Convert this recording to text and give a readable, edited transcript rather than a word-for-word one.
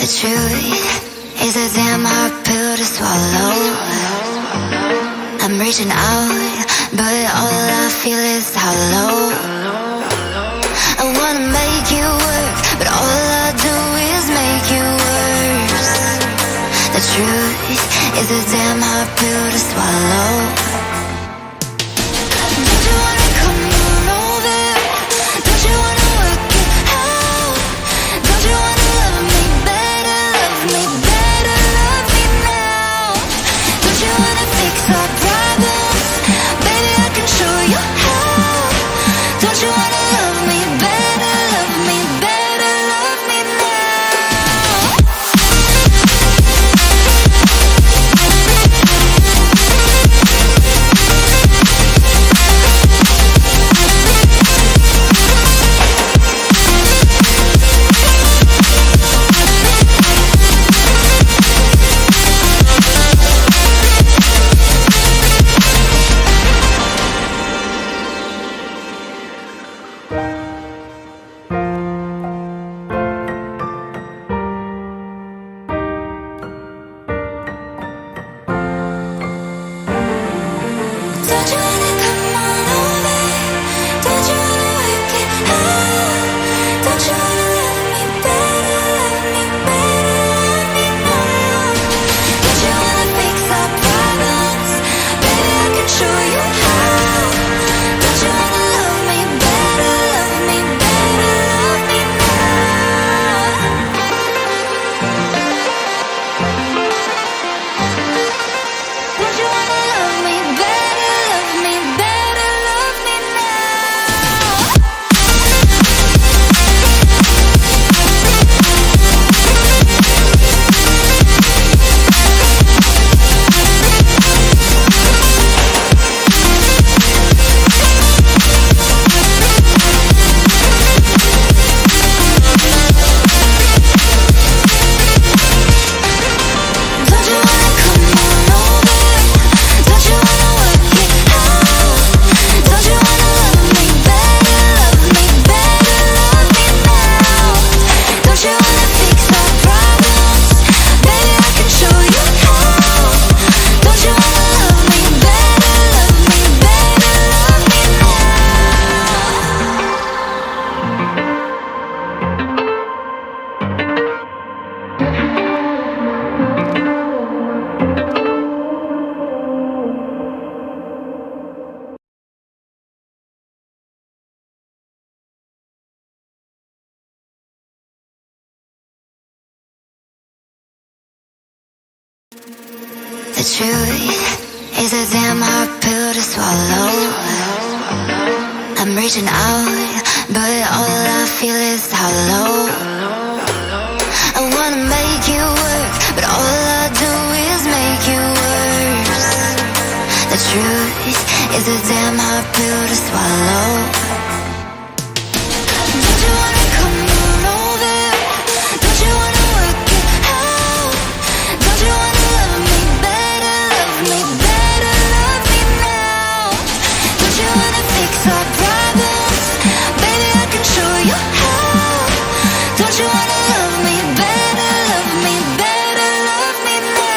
The truth is a damn hard pill to swallow. I'm reaching out, but all I feel is hollow. I wanna make you work, but all I do is make you worse. The truth is a damn hard pill to swallow. Don't you wanna come on over? Don't you wanna work it out? Don't you wanna love me better, love me better, love me now? Don't you wanna fix our problems? Baby, I can show you how. Don't you wanna love me better, love me better, love me now? Don't you wanna come on over? Don't you wanna work it out? Don't you wanna love me better, love me better, love me now? Don't you wanna fix our problems? Baby, I can show you how. Don't you wanna love me better, love me better, love me now? Don't you wanna love me better, love me better, love me now? Don't you wanna come on over? Don't you wanna work it out? Don't you wanna love me better, love me better, love me now? Don't you wanna fix our problems? Baby, I can show you how. Don't you wanna love me better, love me better, love me The truth is a damn hard pill to swallow. I'm reaching out, but all I feel is hollow. I wanna make you work, but all I do is make you worse. The truth is a damn hard pill to swallow. Don't you wanna come on over? Don't you wanna work it out? Don't you wanna love me better, love me better, love me now? Don't you wanna fix our problems? Baby, I can show you how. Don't you wanna love me better, love me better, love me now?